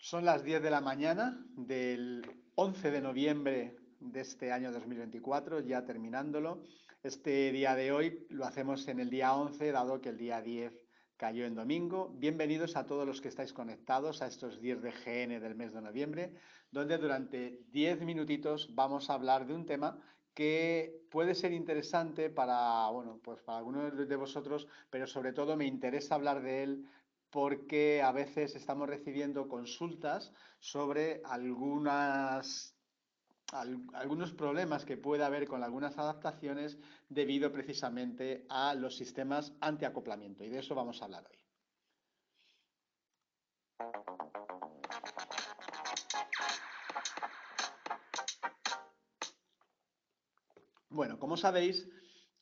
Son las 10 de la mañana del 11 de noviembre de este año 2024, ya terminándolo. Este día de hoy lo hacemos en el día 11, dado que el día 10 cayó en domingo. Bienvenidos a todos los que estáis conectados a estos 10 de GN del mes de noviembre, donde durante 10 minutitos vamos a hablar de un tema que puede ser interesante para, bueno, pues para algunos de vosotros, pero sobre todo me interesa hablar de él porque a veces estamos recibiendo consultas sobre algunos problemas que puede haber con algunas adaptaciones debido precisamente a los sistemas antiacoplamiento. Y de eso vamos a hablar hoy. Bueno, como sabéis,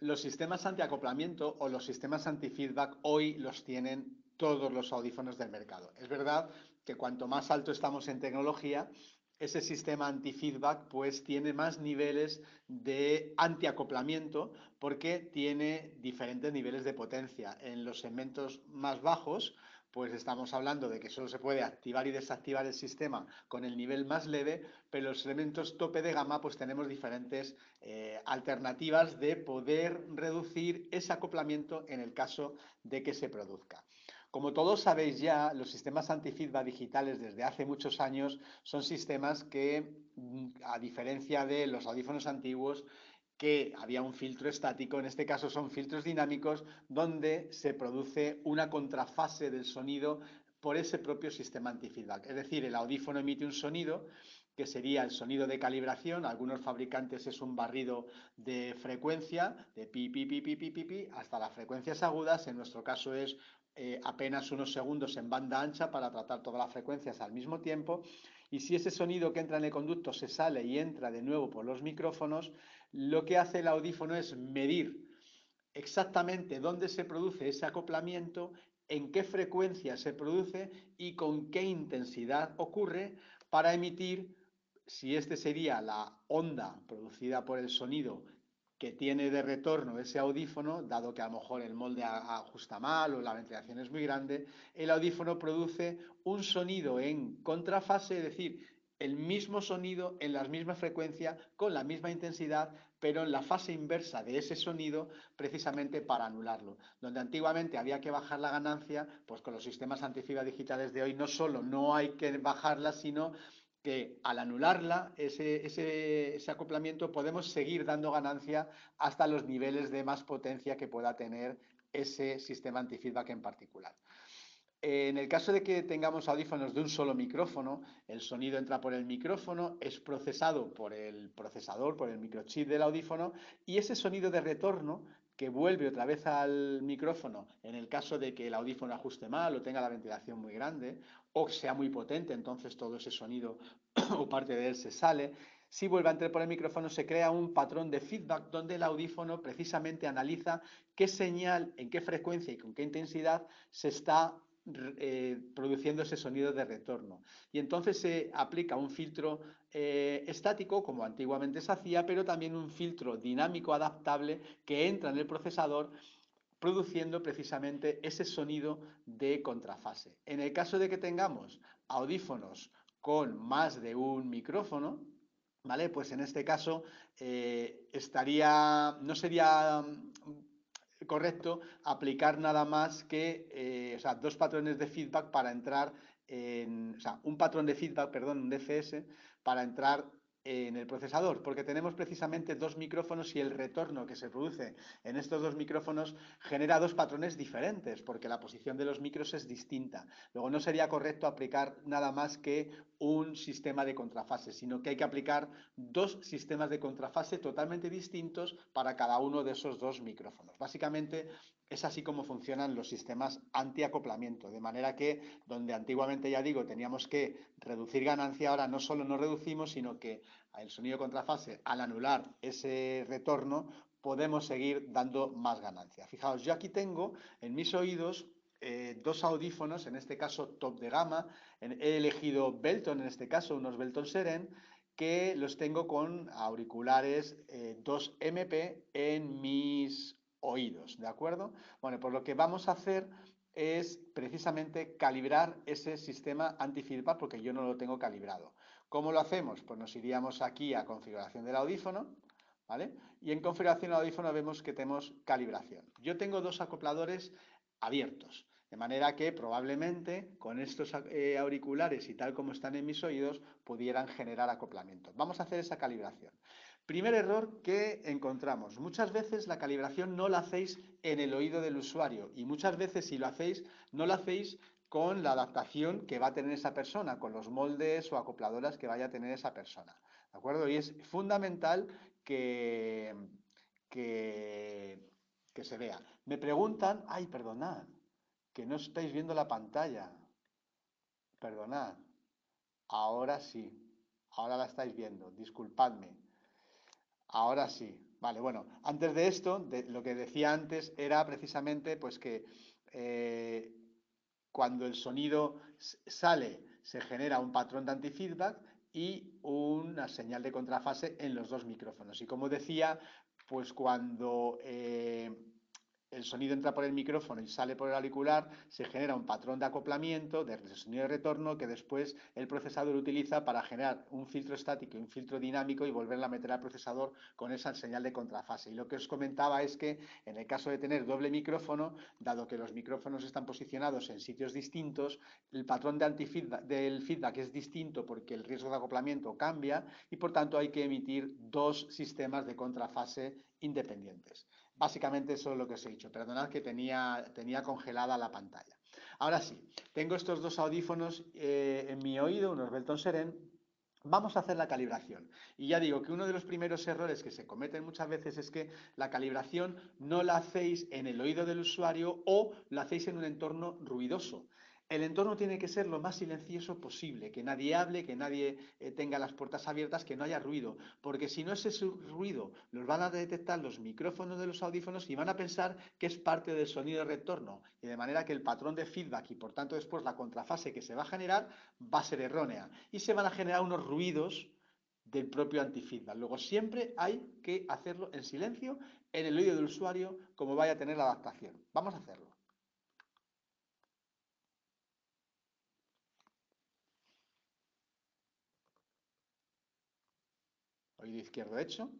los sistemas antiacoplamiento o los sistemas anti-feedback hoy los tienen todos los audífonos del mercado. Es verdad que cuanto más alto estamos en tecnología, ese sistema anti-feedback pues tiene más niveles de antiacoplamiento porque tiene diferentes niveles de potencia. En los segmentos más bajos pues estamos hablando de que solo se puede activar y desactivar el sistema con el nivel más leve, pero los elementos tope de gama pues tenemos diferentes alternativas de poder reducir ese acoplamiento en el caso de que se produzca. Como todos sabéis ya, los sistemas anti-feedback digitales desde hace muchos años son sistemas que, a diferencia de los audífonos antiguos, que había un filtro estático, en este caso son filtros dinámicos, donde se produce una contrafase del sonido por ese propio sistema anti-feedback. Es decir, el audífono emite un sonido que sería el sonido de calibración. Algunos fabricantes es un barrido de frecuencia, de pi, pi, pi, pi, pi, pi, pi, hasta las frecuencias agudas. En nuestro caso es apenas unos segundos en banda ancha para tratar todas las frecuencias al mismo tiempo. Y si ese sonido que entra en el conducto se sale y entra de nuevo por los micrófonos, lo que hace el audífono es medir exactamente dónde se produce ese acoplamiento, en qué frecuencia se produce y con qué intensidad ocurre para emitir, si este sería la onda producida por el sonido que tiene de retorno ese audífono, dado que a lo mejor el molde ajusta mal o la ventilación es muy grande, el audífono produce un sonido en contrafase, es decir, el mismo sonido en la misma frecuencia, con la misma intensidad, pero en la fase inversa de ese sonido, precisamente para anularlo. Donde antiguamente había que bajar la ganancia, pues con los sistemas antifibra digitales de hoy no solo no hay que bajarla, sino que al anularla, ese acoplamiento, podemos seguir dando ganancia hasta los niveles de más potencia que pueda tener ese sistema anti-feedback en particular. En el caso de que tengamos audífonos de un solo micrófono, el sonido entra por el micrófono, es procesado por el procesador, por el microchip del audífono, y ese sonido de retorno que vuelve otra vez al micrófono en el caso de que el audífono ajuste mal o tenga la ventilación muy grande o sea muy potente, entonces todo ese sonido o parte de él se sale. Si vuelve a entrar por el micrófono, se crea un patrón de feedback donde el audífono precisamente analiza qué señal, en qué frecuencia y con qué intensidad se está produciendo ese sonido de retorno. Y entonces se aplica un filtro estático, como antiguamente se hacía, pero también un filtro dinámico adaptable que entra en el procesador produciendo precisamente ese sonido de contrafase. En el caso de que tengamos audífonos con más de un micrófono, ¿vale? Pues en este caso no sería correcto aplicar nada más que o sea, dos patrones de feedback para entrar o sea, un patrón de feedback, perdón, un DFS, para entrar en el procesador, porque tenemos precisamente dos micrófonos y el retorno que se produce en estos dos micrófonos genera dos patrones diferentes, porque la posición de los micros es distinta. Luego no sería correcto aplicar nada más que un sistema de contrafase, sino que hay que aplicar dos sistemas de contrafase totalmente distintos para cada uno de esos dos micrófonos. Básicamente es así como funcionan los sistemas antiacoplamiento, de manera que donde antiguamente, ya digo, teníamos que reducir ganancia, ahora no solo no reducimos, sino que el sonido contrafase, al anular ese retorno, podemos seguir dando más ganancia. Fijaos, yo aquí tengo en mis oídos dos audífonos, en este caso top de gama. He elegido Belton, en este caso unos Belton Seren, que los tengo con auriculares 2MP en mis oídos, ¿de acuerdo? Bueno, pues lo que vamos a hacer es precisamente calibrar ese sistema anti-feedback porque yo no lo tengo calibrado. ¿Cómo lo hacemos? Pues nos iríamos aquí a configuración del audífono, ¿vale? Y en configuración del audífono vemos que tenemos calibración. Yo tengo dos acopladores abiertos, de manera que probablemente con estos auriculares y tal como están en mis oídos pudieran generar acoplamiento. Vamos a hacer esa calibración. Primer error que encontramos. Muchas veces la calibración no la hacéis en el oído del usuario y muchas veces si lo hacéis, no lo hacéis con la adaptación que va a tener esa persona, con los moldes o acopladoras que vaya a tener esa persona. ¿De acuerdo? Y es fundamental que, que se vea. Me preguntan, ay, perdonad, que no estáis viendo la pantalla. Perdonad. Ahora sí. Ahora la estáis viendo. Disculpadme. Ahora sí. Vale, bueno, antes de esto, lo que decía antes era precisamente pues que eh, cuando el sonido sale se genera un patrón de antifeedback y una señal de contrafase en los dos micrófonos. Y como decía, pues cuando el sonido entra por el micrófono y sale por el auricular, se genera un patrón de acoplamiento de sonido de retorno que después el procesador utiliza para generar un filtro estático y un filtro dinámico y volverla a meter al procesador con esa señal de contrafase. Y lo que os comentaba es que en el caso de tener doble micrófono, dado que los micrófonos están posicionados en sitios distintos, el patrón de antifeedback, del feedback es distinto porque el riesgo de acoplamiento cambia y por tanto hay que emitir dos sistemas de contrafase independientes. Básicamente eso es lo que os he dicho. Perdonad que tenía congelada la pantalla. Ahora sí, tengo estos dos audífonos en mi oído, unos Belton Seren. Vamos a hacer la calibración. Y ya digo que uno de los primeros errores que se cometen muchas veces es que la calibración no la hacéis en el oído del usuario o la hacéis en un entorno ruidoso. El entorno tiene que ser lo más silencioso posible, que nadie hable, que nadie tenga las puertas abiertas, que no haya ruido, porque si no ese ruido los van a detectar los micrófonos de los audífonos y van a pensar que es parte del sonido de retorno, y de manera que el patrón de feedback y por tanto después la contrafase que se va a generar va a ser errónea y se van a generar unos ruidos del propio antifeedback. Luego siempre hay que hacerlo en silencio en el oído del usuario como vaya a tener la adaptación. Vamos a hacerlo. Oído izquierdo hecho.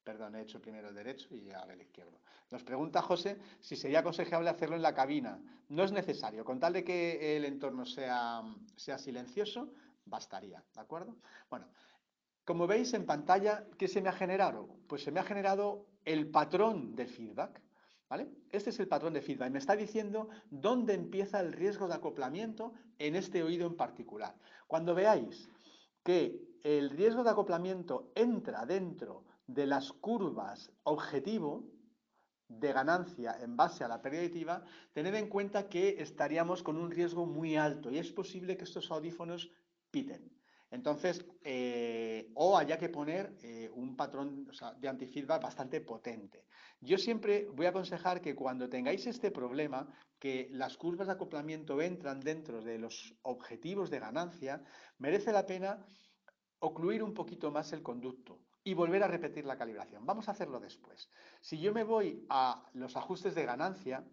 Perdón, he hecho primero el derecho y ahora el izquierdo. Nos pregunta José si sería aconsejable hacerlo en la cabina. No es necesario, con tal de que el entorno sea silencioso, bastaría, ¿de acuerdo? Bueno, como veis en pantalla, ¿qué se me ha generado? Pues se me ha generado el patrón del feedback, ¿vale? Este es el patrón de feedback. Me está diciendo dónde empieza el riesgo de acoplamiento en este oído en particular. Cuando veáis que el riesgo de acoplamiento entra dentro de las curvas objetivo de ganancia en base a la pérdida aditiva, tened en cuenta que estaríamos con un riesgo muy alto y es posible que estos audífonos piten. Entonces, o haya que poner un patrón, o sea, de antifeedback bastante potente. Yo siempre voy a aconsejar que cuando tengáis este problema, que las curvas de acoplamiento entran dentro de los objetivos de ganancia, merece la pena ocluir un poquito más el conducto y volver a repetir la calibración. Vamos a hacerlo después. Si yo me voy a los ajustes de ganancia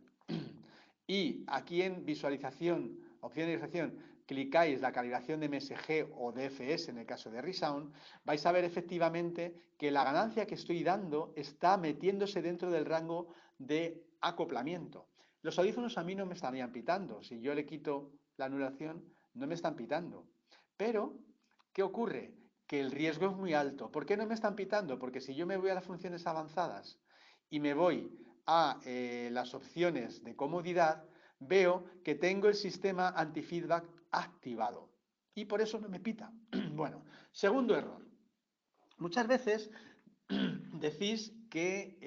y aquí en visualización, opción de visualización, clicáis la calibración de MSG o DFS en el caso de Resound, vais a ver efectivamente que la ganancia que estoy dando está metiéndose dentro del rango de acoplamiento. Los audífonos a mí no me estarían pitando. Si yo le quito la anulación, no me están pitando. Pero ¿qué ocurre? Que el riesgo es muy alto. ¿Por qué no me están pitando? Porque si yo me voy a las funciones avanzadas y me voy a las opciones de comodidad, veo que tengo el sistema antifeedback activado. Y por eso no me pita. Bueno, segundo error. Muchas veces decís que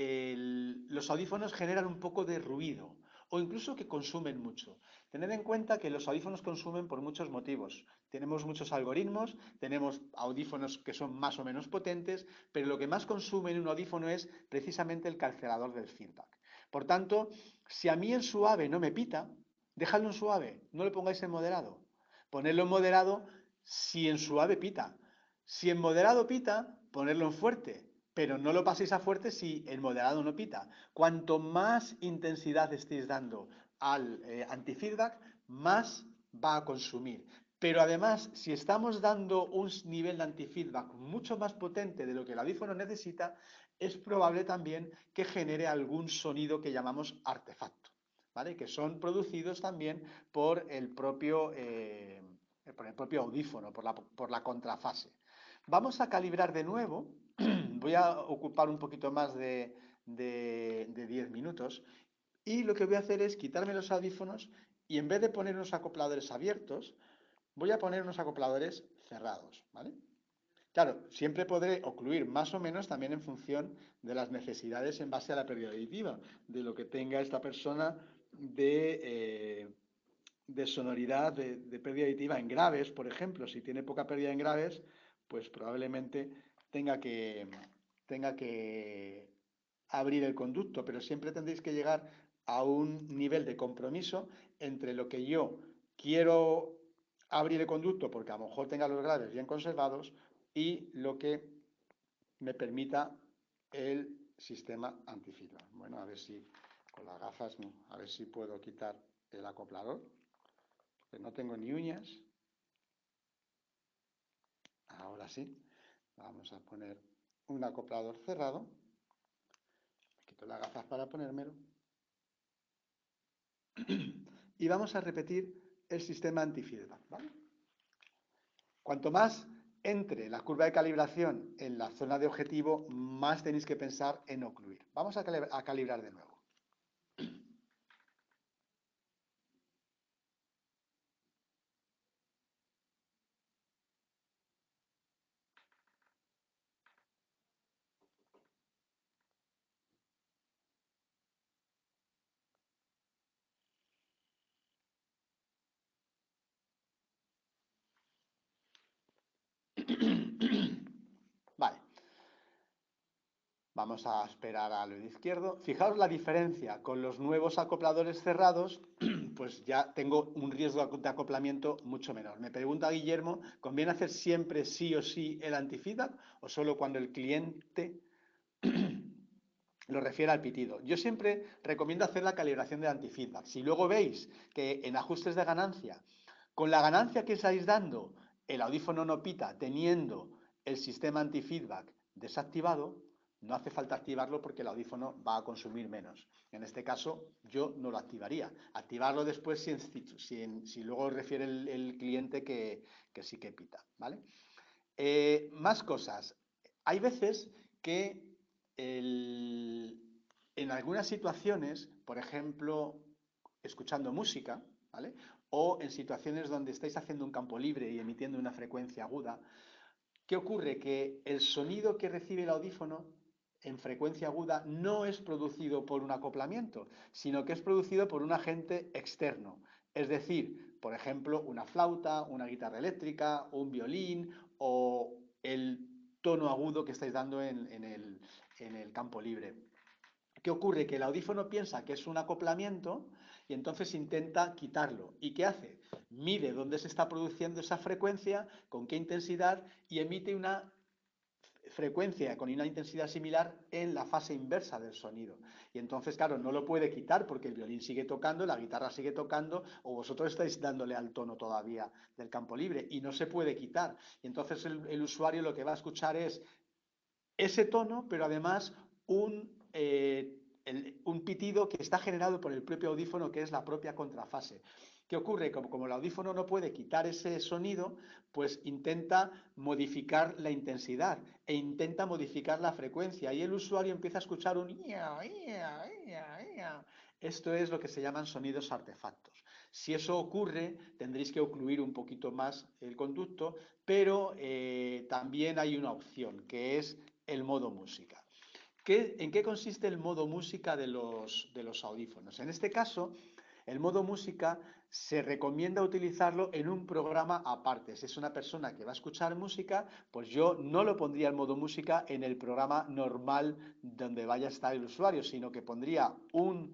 los audífonos generan un poco de ruido o incluso que consumen mucho. Tened en cuenta que los audífonos consumen por muchos motivos. Tenemos muchos algoritmos, tenemos audífonos que son más o menos potentes, pero lo que más consume en un audífono es precisamente el cancelador del feedback. Por tanto, si a mí en suave no me pita, dejadlo en suave, no lo pongáis en moderado. Ponedlo en moderado si en suave pita. Si en moderado pita, ponerlo en fuerte, pero no lo paséis a fuerte si el moderado no pita. Cuanto más intensidad estéis dando al antifeedback, más va a consumir. Pero además, si estamos dando un nivel de antifeedback mucho más potente de lo que el audífono necesita, es probable también que genere algún sonido que llamamos artefacto, ¿vale? Que son producidos también por el propio audífono, por la contrafase. Vamos a calibrar de nuevo. Voy a ocupar un poquito más de 10 minutos. Y lo que voy a hacer es quitarme los audífonos y en vez de poner unos acopladores abiertos, voy a poner unos acopladores cerrados, ¿vale? Claro, siempre podré ocluir más o menos también en función de las necesidades en base a la pérdida auditiva, de lo que tenga esta persona de sonoridad, de pérdida auditiva en graves, por ejemplo. Si tiene poca pérdida en graves, pues probablemente tenga que, tenga que abrir el conducto, pero siempre tendréis que llegar a un nivel de compromiso entre lo que yo quiero abrir el conducto porque a lo mejor tenga los graves bien conservados y lo que me permita el sistema antifeedback. Bueno, a ver si con las gafas, no, a ver si puedo quitar el acoplador, que no tengo ni uñas. Ahora sí, vamos a poner un acoplador cerrado. Me quito las gafas para ponérmelo. Y vamos a repetir el sistema antifeedback, ¿vale? Cuanto más entre la curva de calibración en la zona de objetivo, más tenéis que pensar en ocluir. Vamos a calibrar de nuevo. Vale, vamos a esperar al oído izquierdo. Fijaos la diferencia con los nuevos acopladores cerrados, pues ya tengo un riesgo de acoplamiento mucho menor. Me pregunta Guillermo, ¿conviene hacer siempre sí o sí el antifeedback o solo cuando el cliente lo refiere al pitido? Yo siempre recomiendo hacer la calibración de antifeedback. Si luego veis que en ajustes de ganancia, con la ganancia que estáis dando, el audífono no pita teniendo el sistema antifeedback desactivado, no hace falta activarlo porque el audífono va a consumir menos. En este caso, yo no lo activaría. Activarlo después si luego refiere el cliente que sí que pita, ¿vale? Más cosas. Hay veces que en algunas situaciones, por ejemplo, escuchando música, ¿vale? O en situaciones donde estáis haciendo un campo libre y emitiendo una frecuencia aguda, ¿qué ocurre? Que el sonido que recibe el audífono en frecuencia aguda no es producido por un acoplamiento, sino que es producido por un agente externo. Es decir, por ejemplo, una flauta, una guitarra eléctrica, un violín o el tono agudo que estáis dando en el campo libre. ¿Qué ocurre? Que el audífono piensa que es un acoplamiento y entonces intenta quitarlo. ¿Y qué hace? Mide dónde se está produciendo esa frecuencia, con qué intensidad y emite una frecuencia con una intensidad similar en la fase inversa del sonido. Y entonces, claro, no lo puede quitar porque el violín sigue tocando, la guitarra sigue tocando o vosotros estáis dándole al tono todavía del campo libre y no se puede quitar. Y entonces el usuario lo que va a escuchar es ese tono, pero además un pitido que está generado por el propio audífono, que es la propia contrafase. ¿Qué ocurre? Como el audífono no puede quitar ese sonido, pues intenta modificar la intensidad e intenta modificar la frecuencia y el usuario empieza a escuchar un ia, ia, ia, ia. Esto es lo que se llaman sonidos artefactos. Si eso ocurre, tendréis que ocluir un poquito más el conducto, pero también hay una opción, que es el modo música. ¿En qué consiste el modo música de los audífonos? En este caso, el modo música se recomienda utilizarlo en un programa aparte. Si es una persona que va a escuchar música, pues yo no lo pondría en modo música en el programa normal donde vaya a estar el usuario, sino que pondría un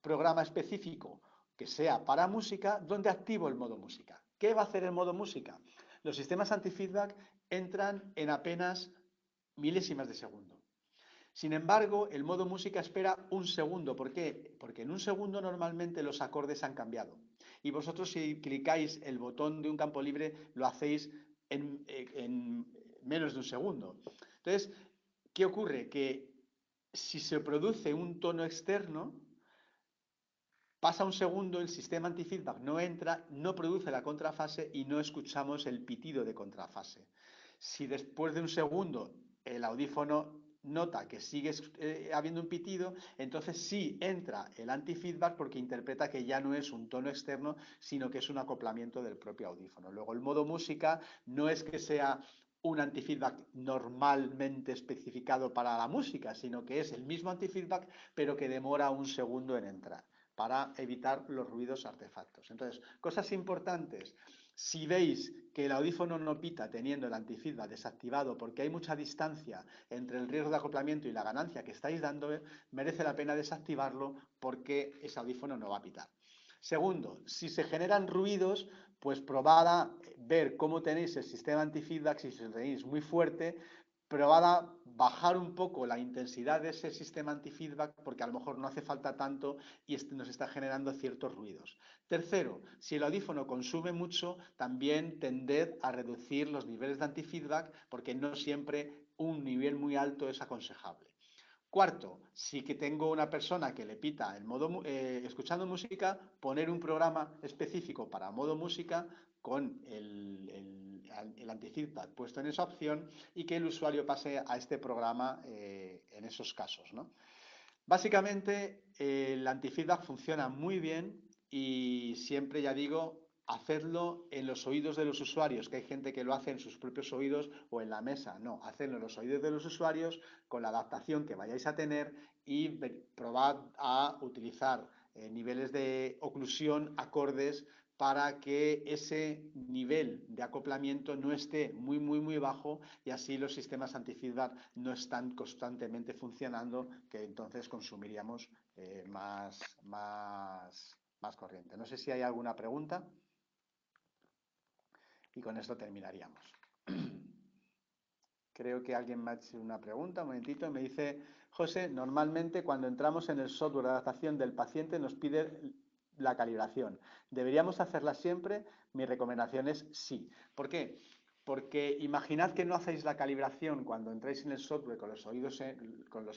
programa específico que sea para música donde activo el modo música. ¿Qué va a hacer el modo música? Los sistemas antifeedback entran en apenas milésimas de segundo. Sin embargo, el modo música espera un segundo. ¿Por qué? Porque en un segundo normalmente los acordes han cambiado. Y vosotros si clicáis el botón de un campo libre lo hacéis en menos de un segundo. Entonces, ¿qué ocurre? Que si se produce un tono externo, pasa un segundo, el sistema antifeedback no entra, no produce la contrafase y no escuchamos el pitido de contrafase. Si después de un segundo el audífono nota que sigue habiendo un pitido, entonces sí entra el antifeedback porque interpreta que ya no es un tono externo, sino que es un acoplamiento del propio audífono. Luego el modo música no es que sea un antifeedback normalmente especificado para la música, sino que es el mismo antifeedback, pero que demora un segundo en entrar para evitar los ruidos artefactos. Entonces, cosas importantes. Si veis que el audífono no pita teniendo el antifeedback desactivado porque hay mucha distancia entre el riesgo de acoplamiento y la ganancia que estáis dando, merece la pena desactivarlo porque ese audífono no va a pitar. Segundo, si se generan ruidos, pues probad a ver cómo tenéis el sistema antifeedback, si lo tenéis muy fuerte, probad a bajar un poco la intensidad de ese sistema antifeedback porque a lo mejor no hace falta tanto y nos está generando ciertos ruidos. Tercero, si el audífono consume mucho, también tended a reducir los niveles de antifeedback porque no siempre un nivel muy alto es aconsejable. Cuarto, si que tengo una persona que le pita en modo, escuchando música, poner un programa específico para modo música con el antifeedback puesto en esa opción y que el usuario pase a este programa en esos casos, ¿no? Básicamente, el antifeedback funciona muy bien y siempre, ya digo, hacerlo en los oídos de los usuarios, que hay gente que lo hace en sus propios oídos o en la mesa. No, hacerlo en los oídos de los usuarios con la adaptación que vayáis a tener y probad a utilizar niveles de oclusión acordes para que ese nivel de acoplamiento no esté muy bajo y así los sistemas antifeedback no están constantemente funcionando, que entonces consumiríamos más corriente. No sé si hay alguna pregunta y con esto terminaríamos. Creo que alguien me ha hecho una pregunta, un momentito, me dice, José, normalmente cuando entramos en el software de adaptación del paciente nos pide la calibración. ¿Deberíamos hacerla siempre? Mi recomendación es sí. ¿Por qué? Porque imaginad que no hacéis la calibración cuando entráis en el software con los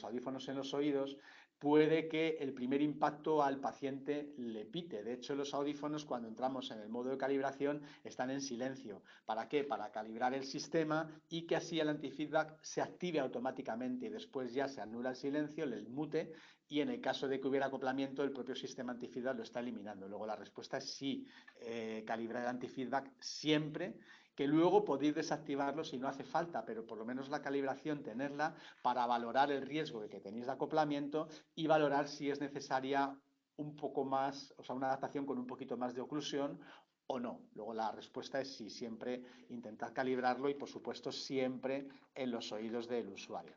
audífonos en los oídos, puede que el primer impacto al paciente le pite. De hecho, los audífonos cuando entramos en el modo de calibración están en silencio. ¿Para qué? Para calibrar el sistema y que así el antifeedback se active automáticamente y después ya se anula el silencio, el mute y en el caso de que hubiera acoplamiento el propio sistema antifeedback lo está eliminando. Luego la respuesta es sí, calibrar el antifeedback siempre, que luego podéis desactivarlo si no hace falta, pero por lo menos la calibración tenerla para valorar el riesgo de que tenéis de acoplamiento y valorar si es necesaria un poco más, o sea, una adaptación con un poquito más de oclusión o no. Luego la respuesta es sí, siempre intentad calibrarlo y por supuesto siempre en los oídos del usuario.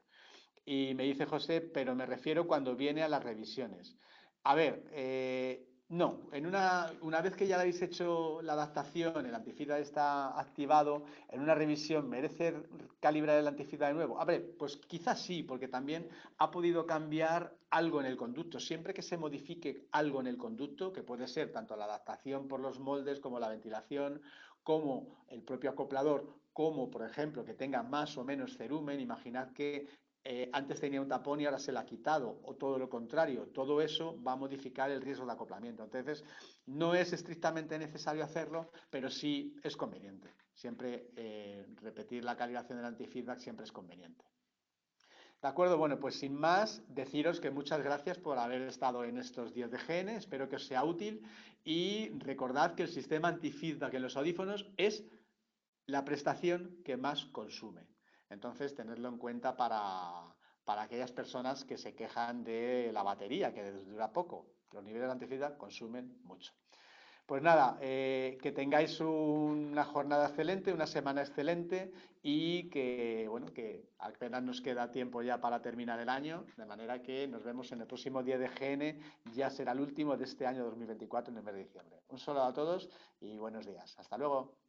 Y me dice José, pero me refiero cuando viene a las revisiones. A ver, no, una vez que ya habéis hecho la adaptación, el antifeedback está activado, en una revisión merece calibrar el antifeedback de nuevo. A ver, pues quizás sí, porque también ha podido cambiar algo en el conducto. Siempre que se modifique algo en el conducto, que puede ser tanto la adaptación por los moldes como la ventilación, como el propio acoplador, como por ejemplo que tenga más o menos cerumen, imaginad que antes tenía un tapón y ahora se la ha quitado, o todo lo contrario, todo eso va a modificar el riesgo de acoplamiento. Entonces, no es estrictamente necesario hacerlo, pero sí es conveniente. Siempre repetir la calibración del antifeedback siempre es conveniente. De acuerdo, bueno, pues sin más, deciros que muchas gracias por haber estado en estos 10 de GN, espero que os sea útil y recordad que el sistema antifeedback en los audífonos es la prestación que más consume. Entonces, tenerlo en cuenta para aquellas personas que se quejan de la batería, que dura poco. Los niveles de antifeedback consumen mucho. Pues nada, que tengáis una jornada excelente, una semana excelente y que, bueno, que apenas nos queda tiempo ya para terminar el año, de manera que nos vemos en el próximo día de GN, ya será el último de este año 2024 en el mes de diciembre. Un saludo a todos y buenos días. Hasta luego.